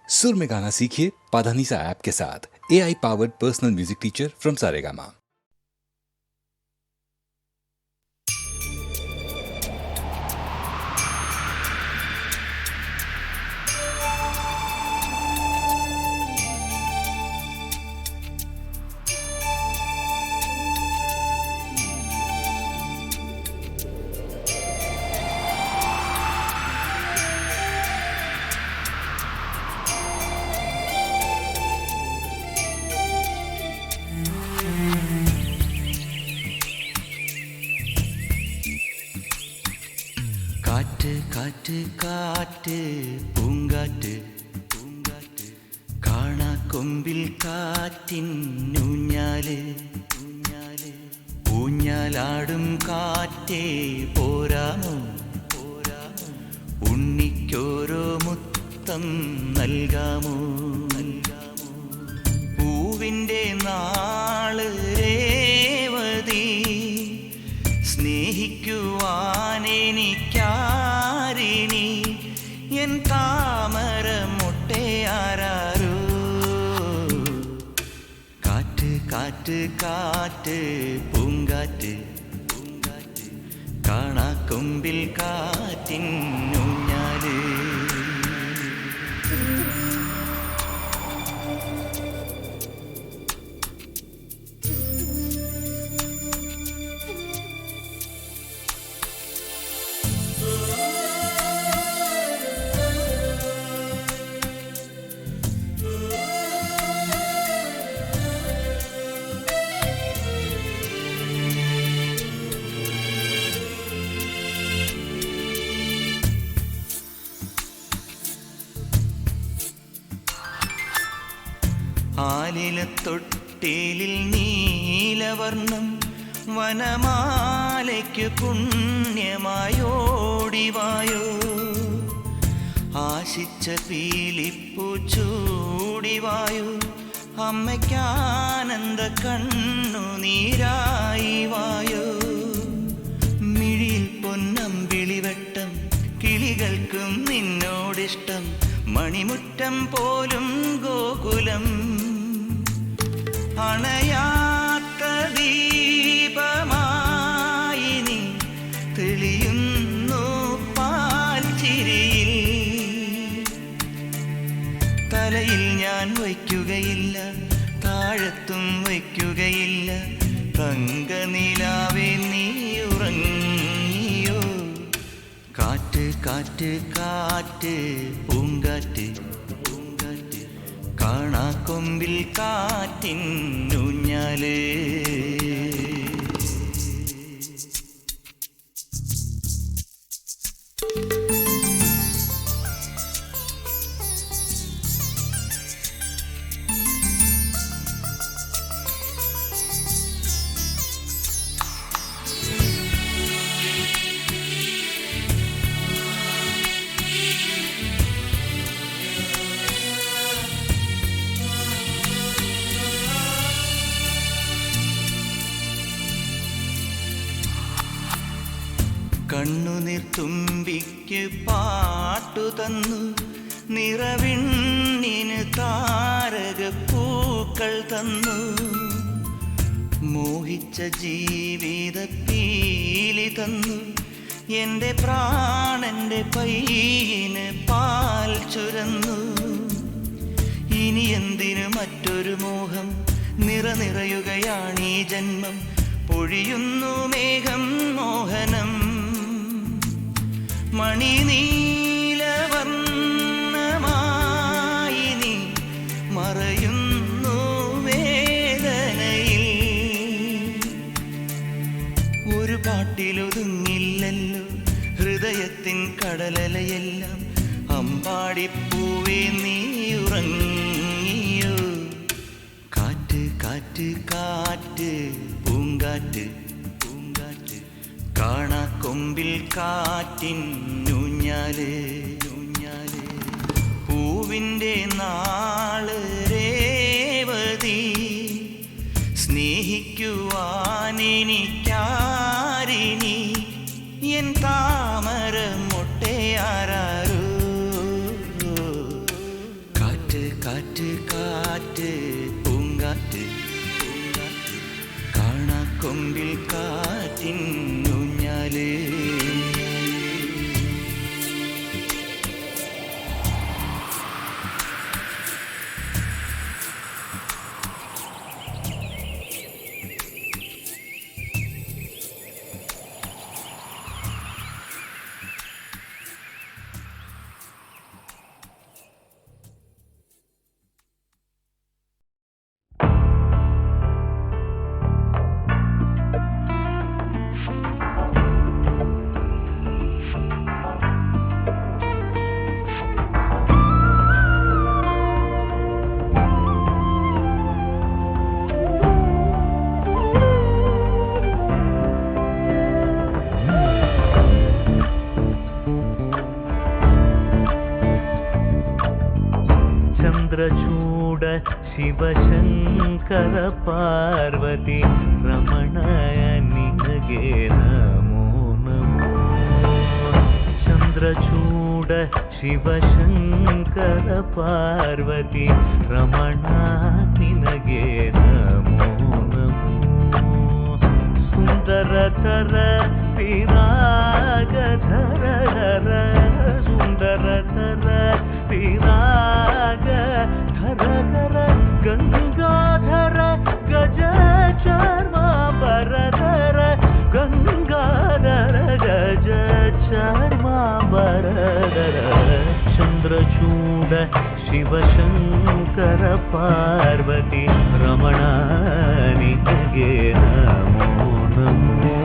सुर में गाना सीखिए पाधानीसा ऐप के साथ। AI powered personal music teacher from Saregama. காற்று காற்று காற்று பூங்காற்று பூங்காற்று കാണാ കൊമ്പിൽ കാറ്റിൻ ഊഞ്ഞാല് ഊഞ്ഞാല് ഊഞ്ഞാലാടും കാറ്റേ പോരാമോ പോരാമോ ഉണ്ണിക്കോരോ മുത്തം നൽകാമോ നൽകാമോ പൂവിൻ്റെ നാള് രേവതി സ്നേഹിക്കുവാനെനിക്കാരിനി എൻ താമര മുട്ടയാരോ കാറ്റ് കാറ്റ് കാറ്റ് പൂങ്കാറ്റ് പൂങ്കാറ്റ് കാണാ കൊമ്പിൽ കാറ്റിൻ ഊഞ്ഞാല് ആലിലത്തൊട്ടിലിൽ നീലവർണ്ണം വനമാലയ്ക്കു പുണ്യമായോടിവായോ ആശിച്ച പീലിപ്പൂ ചൂടിവായോ അമ്മയ്ക്കാനന്ദ കണ്ണുനീരായി വായോ മിഴിയിൽ പൊന്നമ്പിളിവട്ടം കിളികൾക്കും നിന്നോടിഷ്ടം മണിമുറ്റം പോലും ഗോകുലം അണയാത്ത ദീപമായി നീ തെളിയുന്നു പാൽച്ചിരിയിൽ തലയിൽ ഞാൻ വയ്ക്കുകയില്ല താഴത്തും വയ്ക്കുകയില്ല തങ്കനിലാവേ നീ ഉറങ്ങിയോ കാറ്റ് കാറ്റ് കാറ്റ് പൂങ്കാറ്റ് പൂങ്കാറ്റ് കാണാ കൊമ്പിൽ കാറ്റിൻ ഊഞ്ഞാല് കണ്ണുനീർ തുമ്പിക്ക് പാട്ടു തന്നു നിറവിണ്ണിന് താരകപ്പൂക്കൾ തന്നു മോഹിച്ച ജീവിത പീലി തന്നു എൻ്റെ പ്രാണന്റെ പൈയിന് പാൽ ചുരന്നു ഇനി എന്തിനു മറ്റൊരു മോഹം നിറയുകയാണീ ജന്മം പൊഴിയുന്നു മേഘം മോഹനം മണിനീലവർണ്ണമായി നീ മറയുന്നു വേദനയിൽ ഒരു പാട്ടിലൊതുങ്ങില്ലല്ലോ ഹൃദയത്തിൻ കടലലയെല്ലാം അമ്പാടിപ്പൂവേ നീ ഉറങ്ങിയോ കാറ്റ് കാറ്റ് കാറ്റ് പൂങ്കാറ്റ് പൂങ്കാറ്റ് കാണാ കൊമ്പിൽ കാറ്റിൻ ഊഞ്ഞാല് ഊഞ്ഞാല് പൂവിൻ്റെ നാള് രേവതി സ്നേഹിക്കുവാനെനിക്കാരിനി എൻ താമര മുട്ടയാരോ കാറ്റ് കാറ്റ് കാറ്റ് പൂങ്കാറ്റ് പൂങ്കാറ്റ് കാണാ കൊമ്പിൽ കാറ്റിൻ ഊഞ്ഞാല് ಚಂದ್ರಚೂಡ ಶಿವಶಂಕರ ಪಾರ್ವತಿ ರಮಣಯ ನಿನಗೆ ನಮೋ ನಮೋ. ಚಂದ್ರಚೂಡ ಶಿವಶಂಕರ ಪಾರ್ವತಿ ರಮಣ ನಿನಗೆ ನಮೋ ನಮೋ. ಸುಂದರತರ ವಿರಾಗಧರ ಸುಂದರತರ ವಿರಾಗ ಧರ ಗಂಗಾಧರ ಗಜ ಚರ್ಮ ಬರಧರ ಗಂಗಾಧರ ಗಜ ಚರ್ಮ ಬರಧರ. ಚಂದ್ರಚೂಡ ಶಿವಶಂಕರ ಪಾರ್ವತಿ ರಮಣ ನಿನಗೆ ನಮೋ ನಮೋ.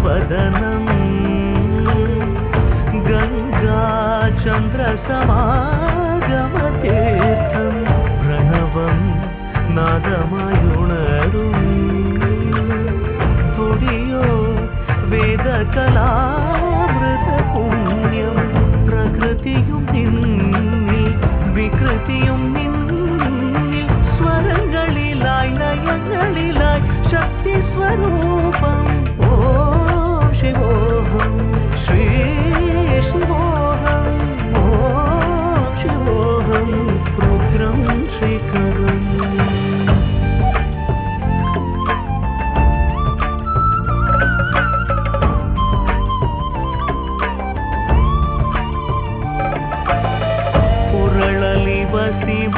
वदनं गंगा चंद्र समागमतीर्थं प्रणवं नादमयुणरुं तुडियो वेदकलामृत पुण्यं प्रकृतियुं निन्निल विकृतियुं निन्निल स्वरंगलिलाय लयंगलिलाय शक्ति स्वरूपं ओम शिवोहं श्री शिवोहं ओम शिवोहं रुद्रं श्रीकरम् पुरळलि वसिमरुद्राक्षವು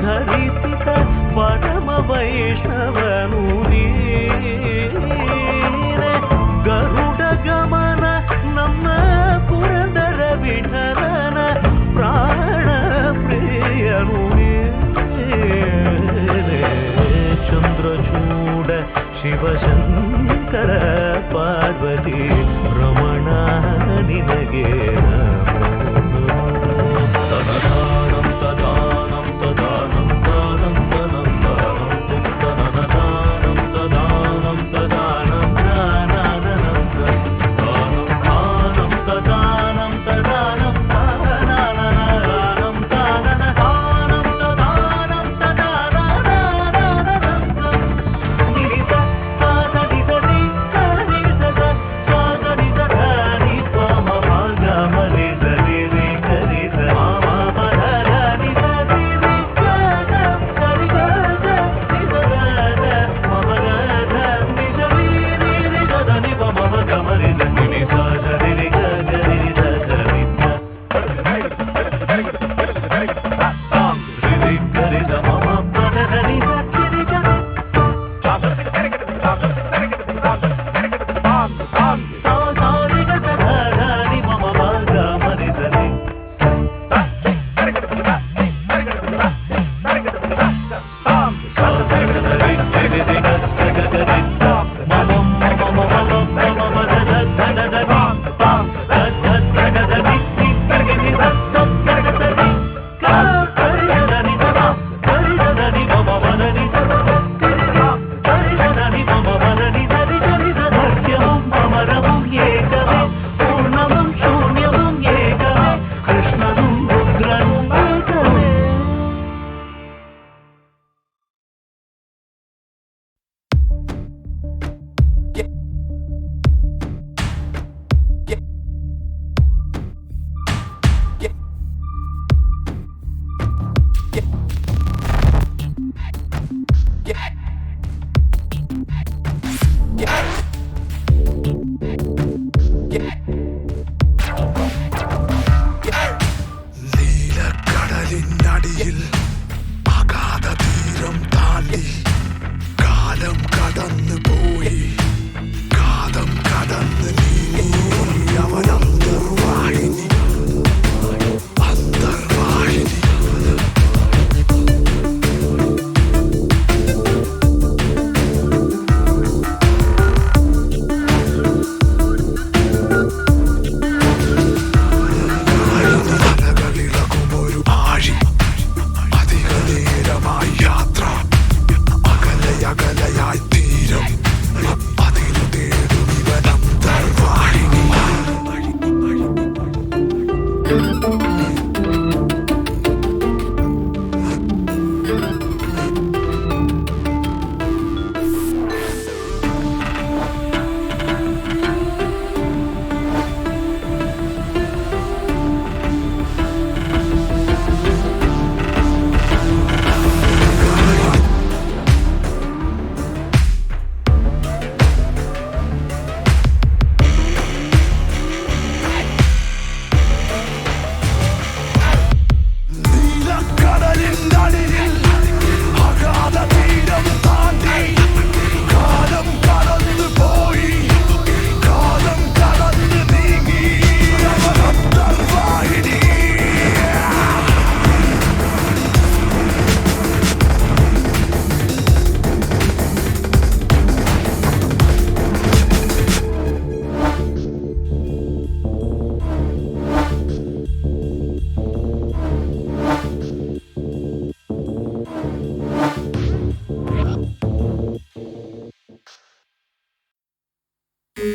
ಧರಿಸಿದ ಪರಮ ವೈಷ್ಣವನು ನೀನೆ ಗರುಡ ಗಮನ ನಮ್ಮ ಪುರಂದರ ವಿಠಲನ ಪ್ರಾಣ ಪ್ರಿಯನು ನೀನೆ ಚಂದ್ರಚೂಡ ಶಿವಶಂಕರ ಪಾರ್ವತಿ ರಮಣ ನಿನಗೆ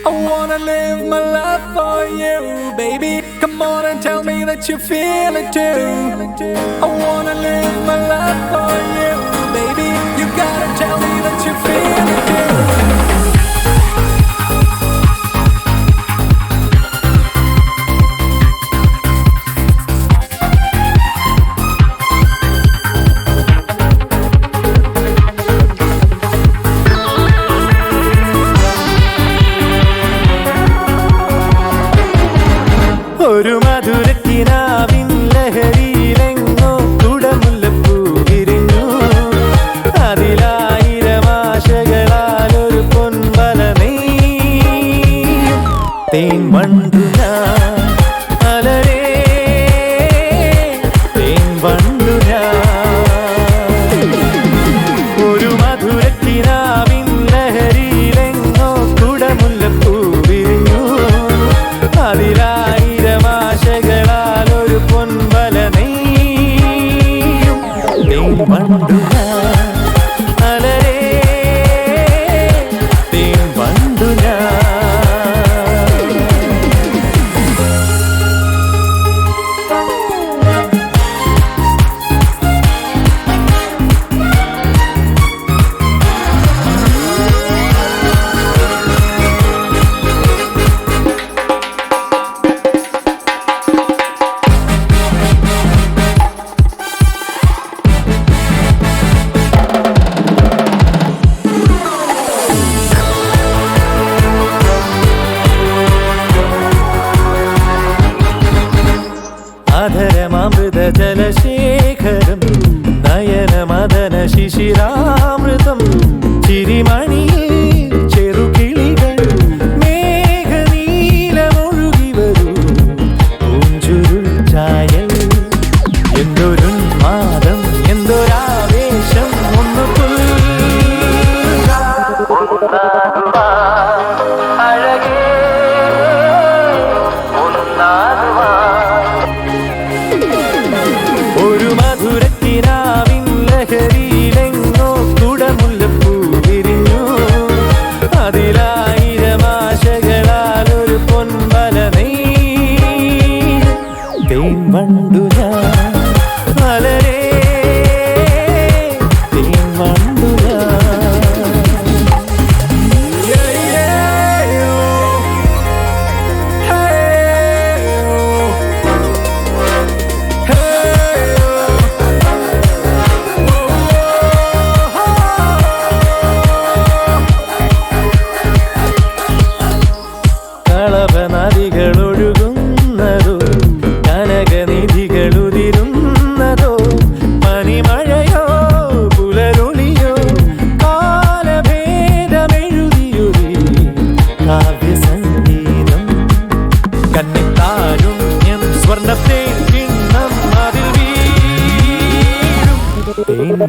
I wanna live my life for you, baby. Come on and tell me that you feel it too. I wanna live my life for you, baby. You gotta tell me that you feel it too. ഒരു മധുരക്കിനാവിൻ ലഹരിയിലെങ്ങോ കുടമുല്ലപ്പൂ വിരിഞ്ഞു. അതിലായിരം ആശകളാലൊരു പൊൻവല നെയ്യും തേൻ വണ്ടു ഞാൻ അലരേ തേൻ വണ്ടു ഞാൻ. ഒരു മധുരക്കിനാവിൻ ലഹരിയിലെങ്ങോ കുടമുല്ലപ്പൂ വിരിഞ്ഞു. അതിലായിരം ആശകളാ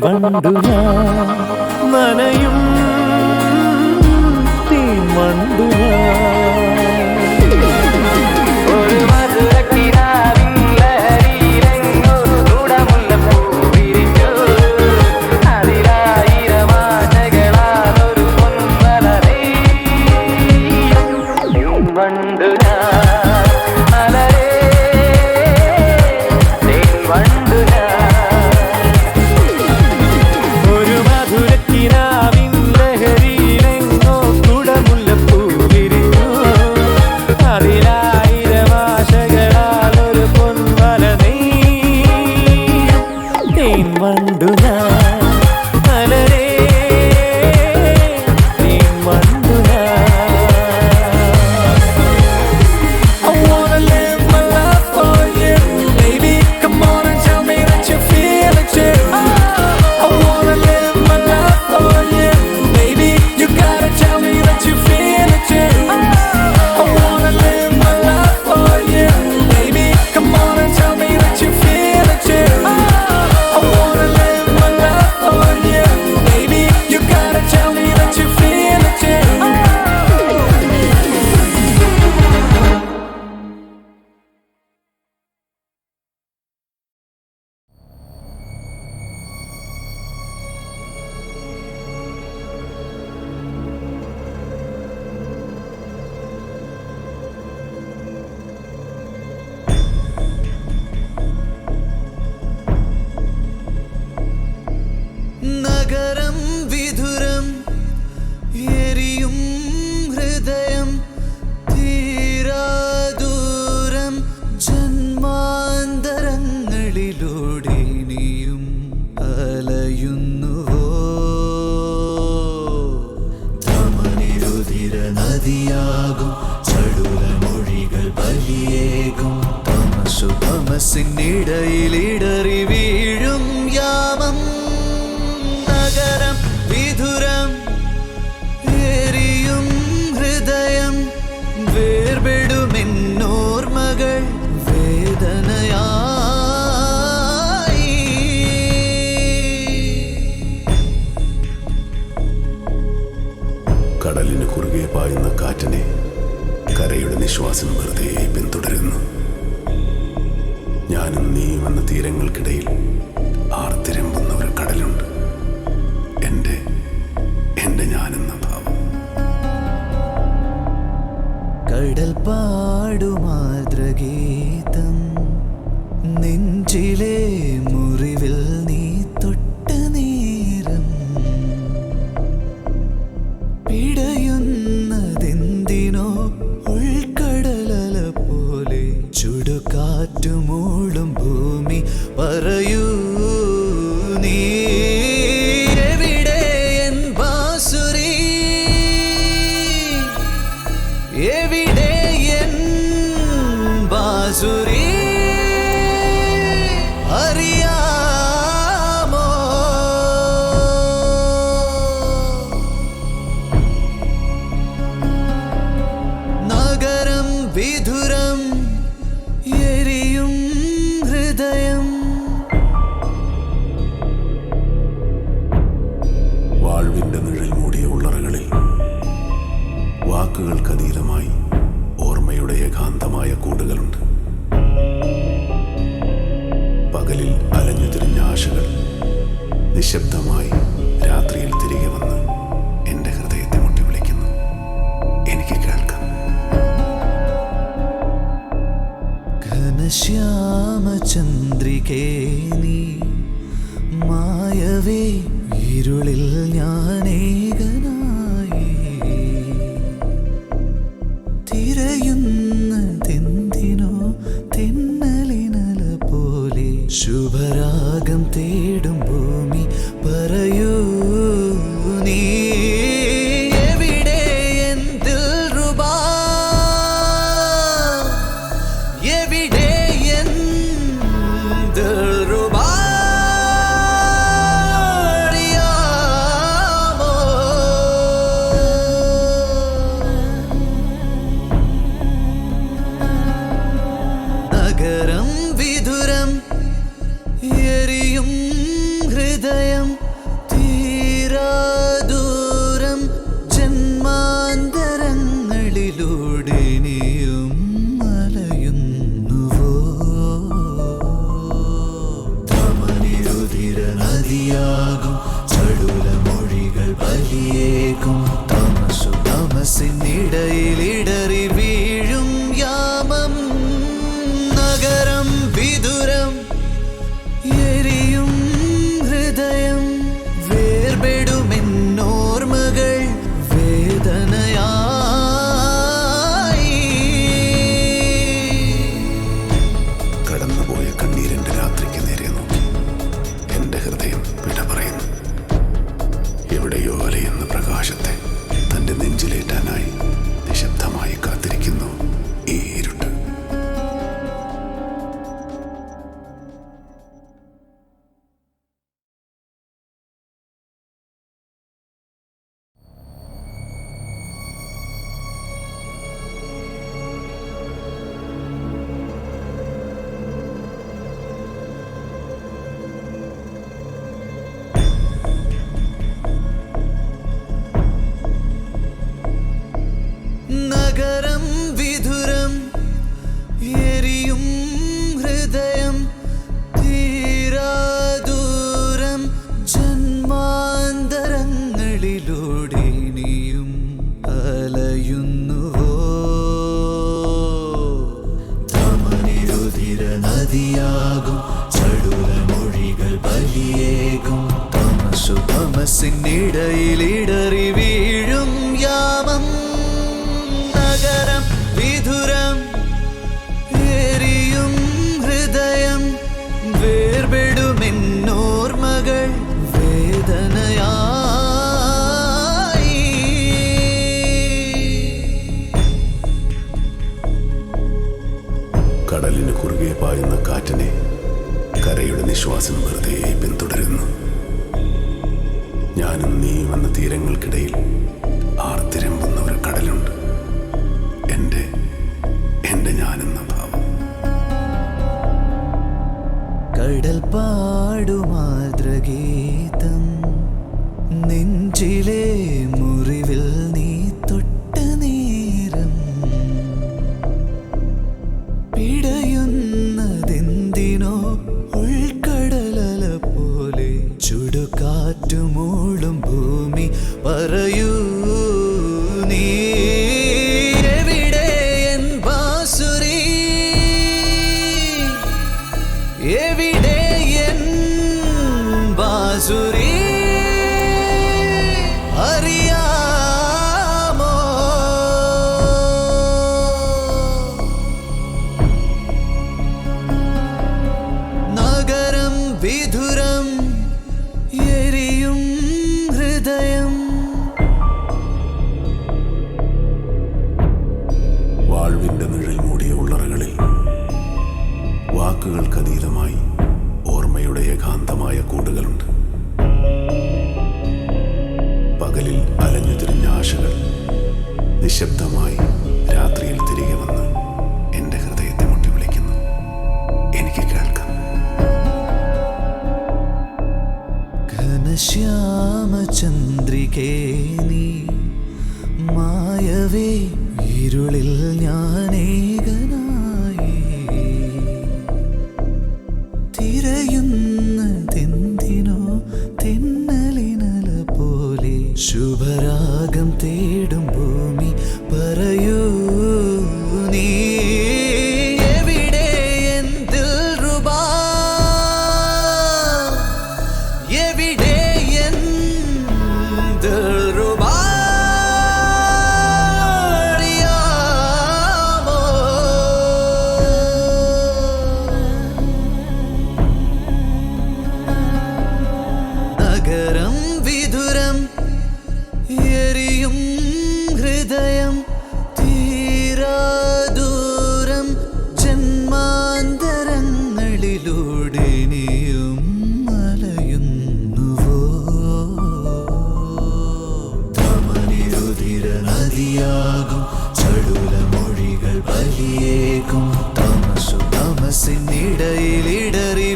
വണ്ടു ഞാൻ നനയും തേൻ വണ്ടു നഗരം വിധുരം എരിയും ഹൃദയം തീരാദൂരം ജന്മാന്തരങ്ങളിലൂടെ നീയും അലയുന്നുവോ ധമനിരുതിര നദിയാകും ചടുല മൊഴികൾ ബലിയേകും തമസു തമസിനിടയിലിടറി വീഴും യാമം നഗരം വിധുരം എരിയും ഹൃദയം വേർപെടുമെന്നോർമകൾ വേദനയായി കടലിന് കുറുകെ പായുന്ന കാറ്റിനെ കരയുടെ നിശ്വാസം വെറുതെ പിന്തുടരുന്നു. ഞാനും നീയും എന്ന തീരങ്ങൾക്കിടയിൽ ആർത്തിരമ്പുന്ന ഒരു കടലുണ്ട്. എന്റെ ഞാനെന്ന ഭാവം. കടൽ പാടുമാതൃഗീതം നെഞ്ചിലെ മുറിവിൽ നീ തൊട്ട നേരം പിടയുന്നതെന്തിനോ ഉൾക്കടലല പോലെ ചുടുകാറ്റുമൂളും ഭൂമി പറയൂ നീ എവിടെ എൻ ബാസുരി എവിടെ എൻ ബാസുരി അറിയാമോ നഗരം വിധുരം എരിയും ഹൃദയം വാൾവിന്റെ നിഴൽ മൂടിയ ഉള്ളറകളിൽ വാക്കുകൾക്കതീതമായി ഓർമ്മയുടെ ഏകാന്തമായ കൂടുകളുണ്ട്. പകലിൽ അലഞ്ഞു തിരിഞ്ഞ ആശകൾ നിശബ്ദമായി രാത്രിയിൽ തിരികെ വന്ന് എന്റെ ഹൃദയത്തെ മുട്ടി വിളിക്കുന്നു. എനിക്ക് കേൾക്കാം. ഘനശ്യാമചന്ദ്രികേ നീ മായവേ ഇരുളിൽ ഞാനേകനായി തിരയുന്നതെന്തിനോ തെന്നലിനല പോലെ ശുഭരാഗം തേടും ഭൂമി പറയൂ നീ എവിടെ എൻ ദിൽറുബാ എവിടെ എൻ ദിൽറുബാ നെഞ്ചിലേറ്റാനായി നിശബ്ദമായി കാത്തിരിക്കുന്നു ഈ ഇരുട്ട്. നഗരം വിധുരം എരിയും ഹൃദയം തീരാദൂരം ജന്മാന്തരങ്ങളിലൂടെ നീയും അലയുന്നുവോ ധമനിരുതിര നദിയാകും ചടുല മൊഴികൾ ബലിയേകും തമസു തമസിനിടയിലിടറി വീഴും യാമം നഗരം വിധുരം എരിയും ഹൃദയം വേർപെടുമെന്നോർമകൾ വേദനയായി കടലിന് കുറുകെ പായുന്ന കാറ്റിനെ കരയുടെ നിശ്വാസം വെറുതെ പിന്തുടരുന്നു. ഞാനും നീയും എന്ന തീരങ്ങൾക്കിടയിൽ ആർത്തിരമ്പുന്ന ഒരു കടലുണ്ട്. എന്റെ ഞാനെന്ന ഭാവം. കടൽ പാടുമാതൃഗീതം നെഞ്ചിലെ മുറിവിൽ നീ തൊട്ട നേരം പിടയുന്നതെന്തിനോ ഉൾക്കടലല പോലെ ചുടുകാറ്റുമൂളും ഭൂമി പറയൂ നീ എവിടെ എൻ ബാസുരി എവിടെ എൻ ബാസുരി അറിയാമോ നഗരം വിധുരം എരിയും ഹൃദയം വാൾവിന്റെ നിഴൽ മൂടിയ ഉള്ളറകളിൽ വാക്കുകൾക്കതീതമായി ഓർമ്മയുടെ ഏകാന്തമായ കൂടുകളുണ്ട്. പകലിൽ അലഞ്ഞു തിരിഞ്ഞ ആശകൾ നിശബ്ദമായി രാത്രിയിൽ തിരികെ വന്ന് എന്റെ ഹൃദയത്തെ മുട്ടി വിളിക്കുന്നു. എനിക്ക് കേൾക്കാം. ഘനശ്യാമചന്ദ്രികേ നീ മായവേ ഇരുളിൽ ഞാനേകനായി തിരയുന്നതെന്തിനോ തെന്നലിനല പോലെ ശുഭരാഗം തേടും ഭൂമി പറയൂ നീ എവിടെ എൻ ദിൽറുബാ എവിടെ എൻ ദിൽറുബാ അറിയാമോ നഗരം വിധുരം എരിയും ഹൃദയം തീരാദൂരം ജന്മാന്തരങ്ങളിലൂടെ നീയും അലയുന്നുവോ ധമനിരുതിര നദിയാകും ചടുല മൊഴികൾ ബലിയേകും തമസു തമസിനിടയിലിടറി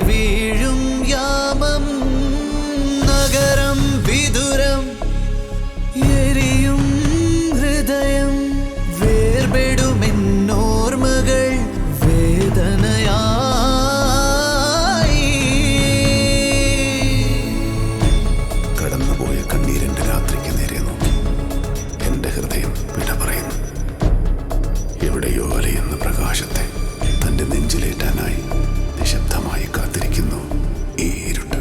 വീഴും യാമം നഗരം വിധുരം എരിയും ഹൃദയം വേർപെടുമെന്നോർമകൾ വേദനയായി കടന്നുപോയ കണ്ണീരിന്റെ രാത്രിക്ക് നേരെ നോക്കി എന്റെ ഹൃദയം വിട പറയുന്നു. എവിടെയോ അലയുന്ന പ്രകാശത്തെ തന്റെ നെഞ്ചിലേറ്റാനായി നിശബ്ദമായി കാത്തിരിക്കുന്നു ഈ ഇരുട്ട്.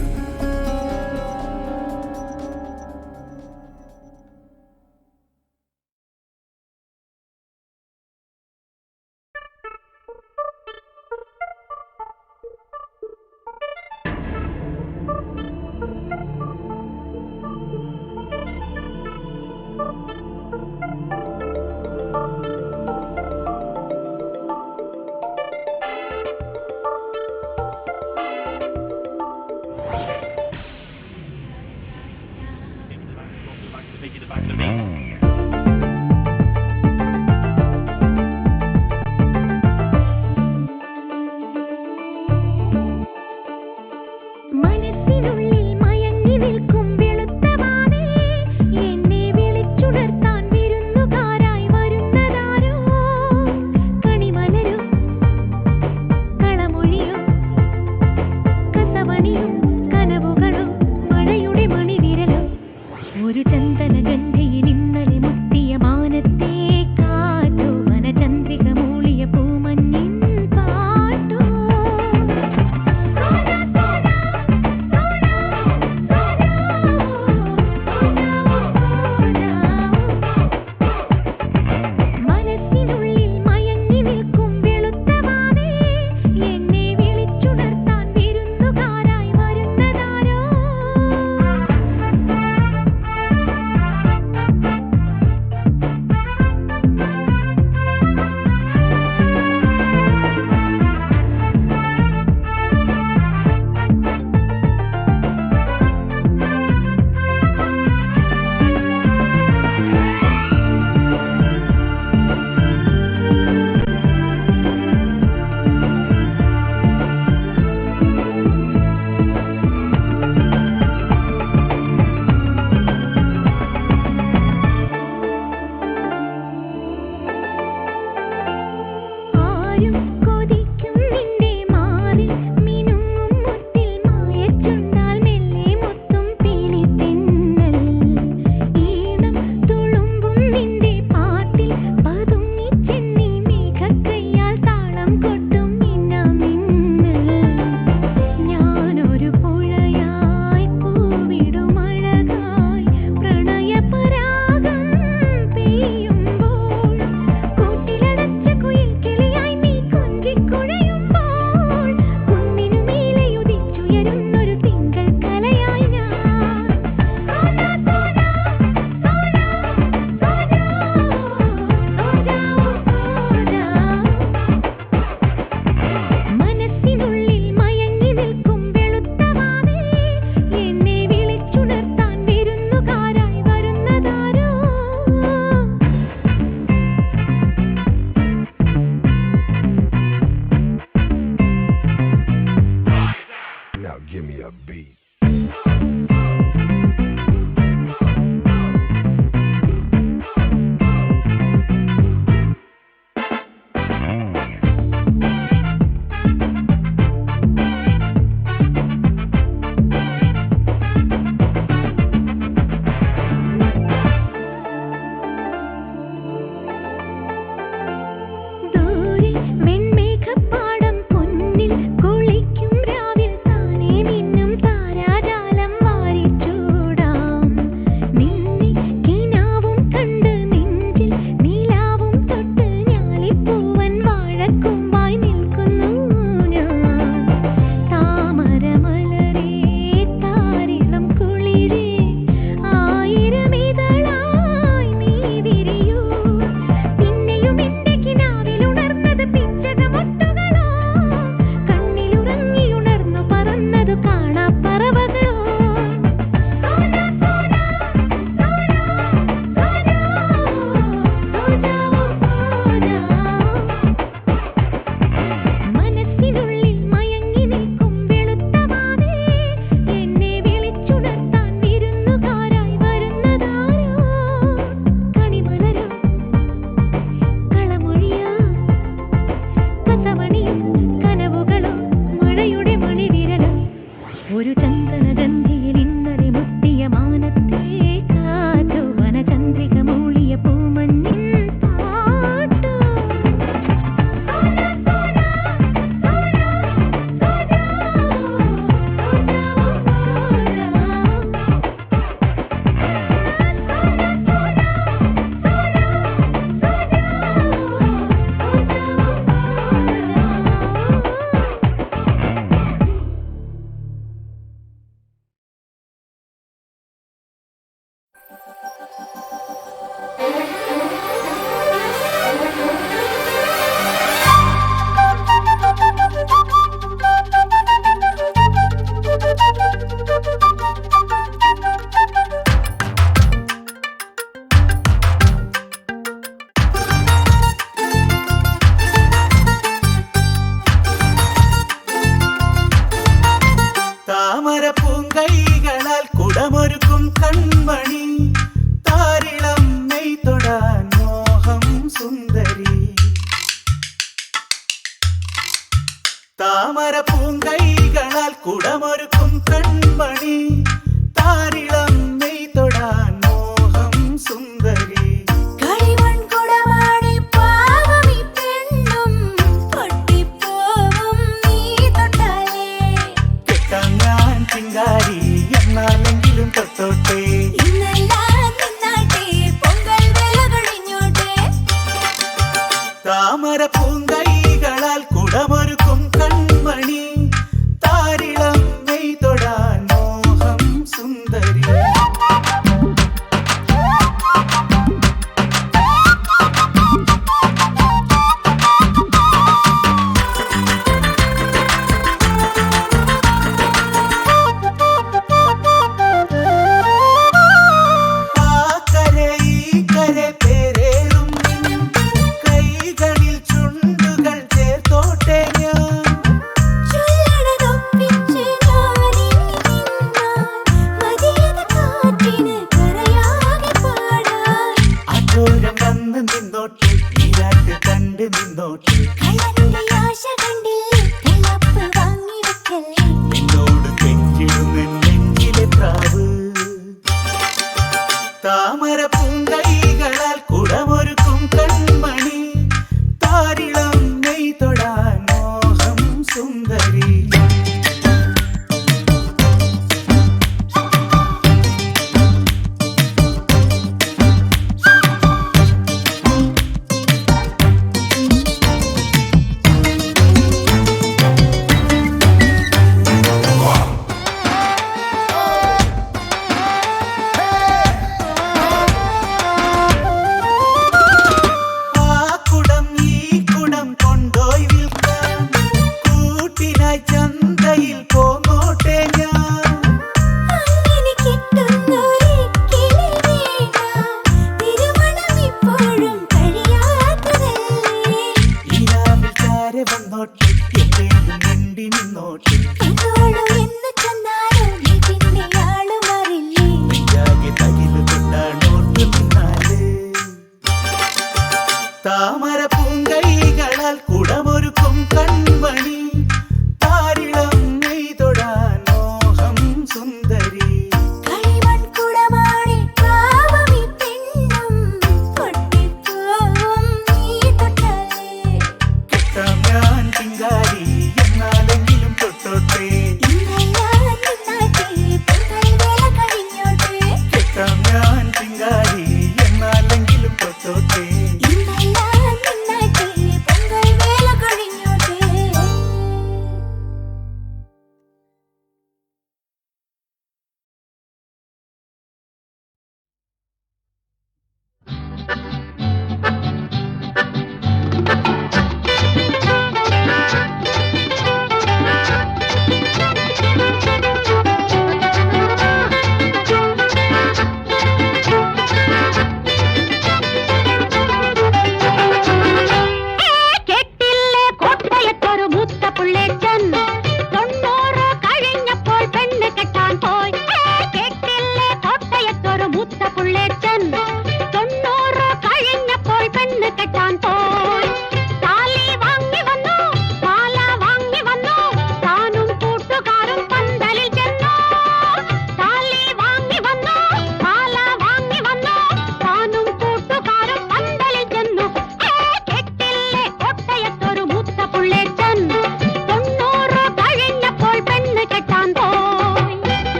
താമര പൂങ്കൈകളാൽ കുടമൊരുക്കും കൺമണി താരിളം നെയ് തൊടാൻ മോഹം സുന്ദരി താമര പൂങ്കൈകളാൽ കുടമൊരുക്കും കൺമണി താരിളം നെയ് തൊടാൻ മോഹം സുന്ദരി ചന്തയിൽ പോന്നോട്ടെ ഞാൻ അങ്ങനെ തിരുമണം ഇപ്പോഴും കഴിയാത്തതല്ലേ ഈരാവിൽ ചാരെ വന്നോട്ടെ എപ്പോഴും മിണ്ടി നിന്നോട്ടെ എന്ന് ചെന്നാലും നീ പിന്നെ ആളുമാറില്ലേ നെഞ്ചാകെ തകില് കൊണ്ടാണോട്ട് നിന്നാല് താമര പൂങ്കൈകളാൽ കുടമൊരുക്കും കൺമണി താരിളം നെയ് തൊടാൻ മോഹം സുന്ദരി കളിമൺകുടമാണി കാവമി പെണ്ണും പൊട്ടിപ്പോവും നീ തൊട്ടാലേ കെട്ടാം ഞാൻ ചിങ്കാരി എന്നാലെങ്കിലും തൊട്ടോട്ടെ ഇന്നയാൻ നിന്നാട്ടെ പൊൻകൈവേല കഴിഞ്ഞോട്ടെ കെട്ടാം ഞാൻ ചിങ്കാരി എന്നാലെങ്കിലും തൊട്ടോട്ടെ ഇന്നയാൻ നിന്നാട്ടെ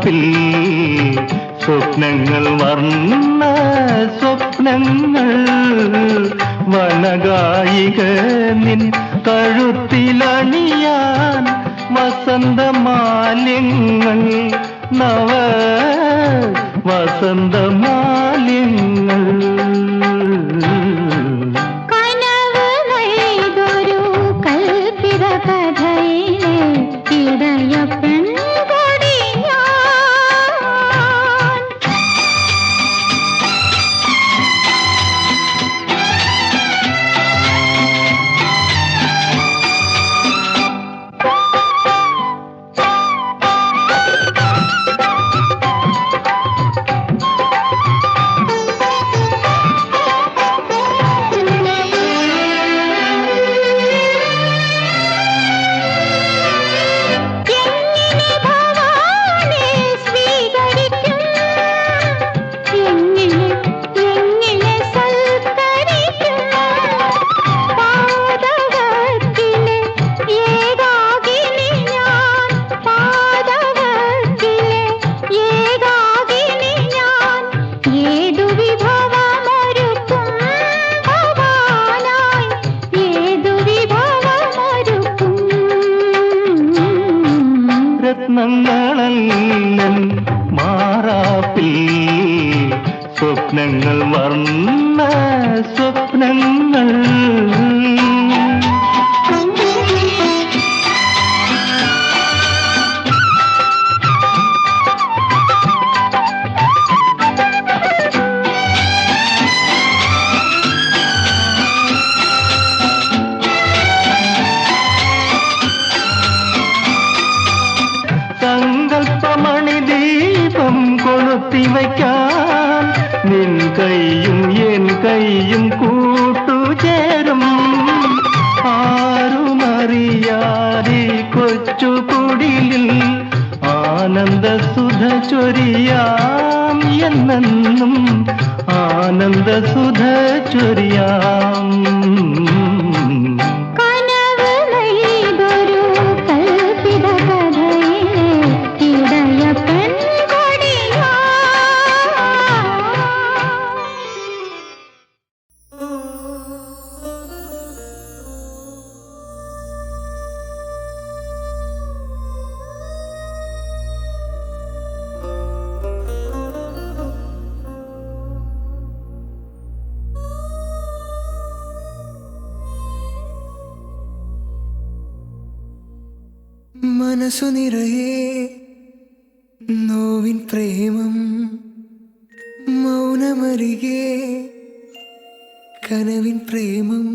മാറാപ്പിൽ സ്വപ്നങ്ങൾ വർണ്ണ സ്വപ്നങ്ങൾ വനഗായിക നിൻ കഴുത്തിലണിയാൻ വസന്തമാല്യങ്ങൾ നവ വസന്തമാല്യങ്ങൾ രത്നങ്ങളല്ലൻ മാറാപ്പിൽ സ്വപ്നങ്ങൾ വർണ്ണ സ്വപ്നങ്ങൾ സങ്കൽപ്പമണിദീപം കൊളുത്തിവയ്ക്കാൻ നിൻ കൈയും എൻ കൈയും കൂട്ടുചേരും ആരുമറിയാതെ കൊച്ചുകുടിലിൽ ആനന്ദസുധ ചൊരിയാം എന്നെന്നും ആനന്ദസുധ ചൊരിയാം മനസ്സു നിറയെ നോവിൻ പ്രേമം മൗനമരികെ കനവിൻ പ്രേമം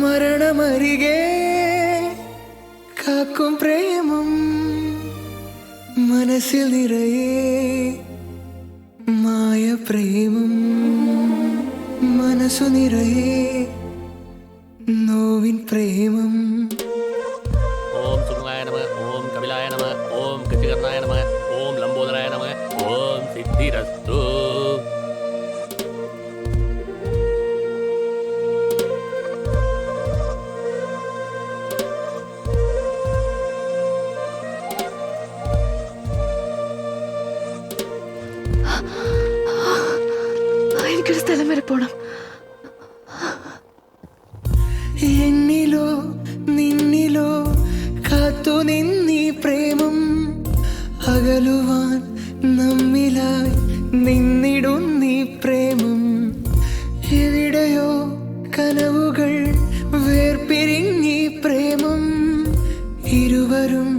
മരണമരികെ കാക്കും പ്രേമം മനസ്സിൽ നിറയെ മായ പ്രേമം മനസ്സു നിറയെ നോവിൻ പ്രേമം ഓം സുഖായ നമഃ ഓം കപിലായ നമഃ ഓം കൃതികർണായ നമഃ ഓം ലംബോദരായ നമഃ ഓം സിദ്ധിരസ്തു എനിക്കൊരു സ്ഥലം വരെ പോണം. എന്നിലോ നിന്നിലോ കാത്തു നിന്നീ പ്രേമം അകലുവാൻ നമ്മിലായി നിന്നിടുന്നീ പ്രേമം എവിടെയോ കനവുകൾ വേർപിരിഞ്ഞീ പ്രേമം ഇരുവരും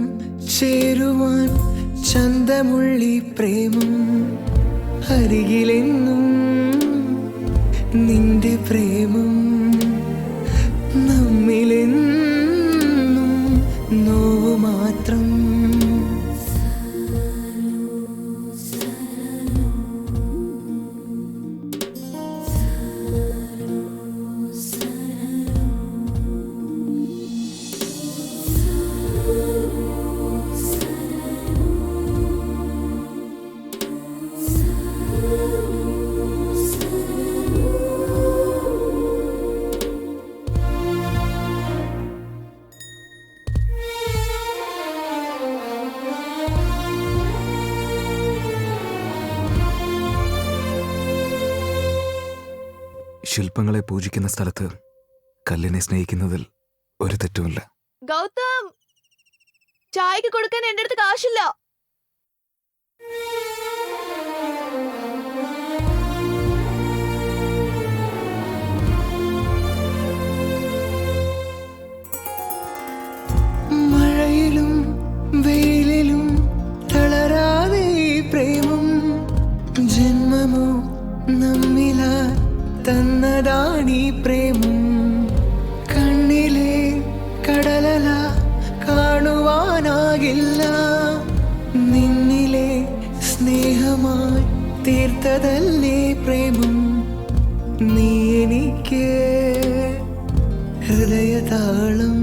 ചേരുവാൻ ചന്തമുള്ളി പ്രേമം അരികിലെന്നും നിന്റെ പ്രേമം നമ്മിലെന്നും നോവു മാത്രം ശില്പങ്ങളെ പൂജിക്കുന്ന സ്ഥലത്ത് കല്ലിനെ സ്നേഹിക്കുന്നതിൽ ഒരു തെറ്റുമില്ല. ഗൗതം, ചായക്ക് കൊടുക്കാൻ എന്റെ അടുത്ത് കാശില്ല. മഴയിലും വെയിലിലും തളരാതെ പ്രേമം ജന്മമോ നമ്മില തന്നതാണീ പ്രേമം. കണ്ണിലെ കടലല കാണുവാനാകില്ല, നിന്നിലെ സ്നേഹമായി തീർത്തതല്ലേ പ്രേമം. നീ എനിക്ക് ഹൃദയതാളം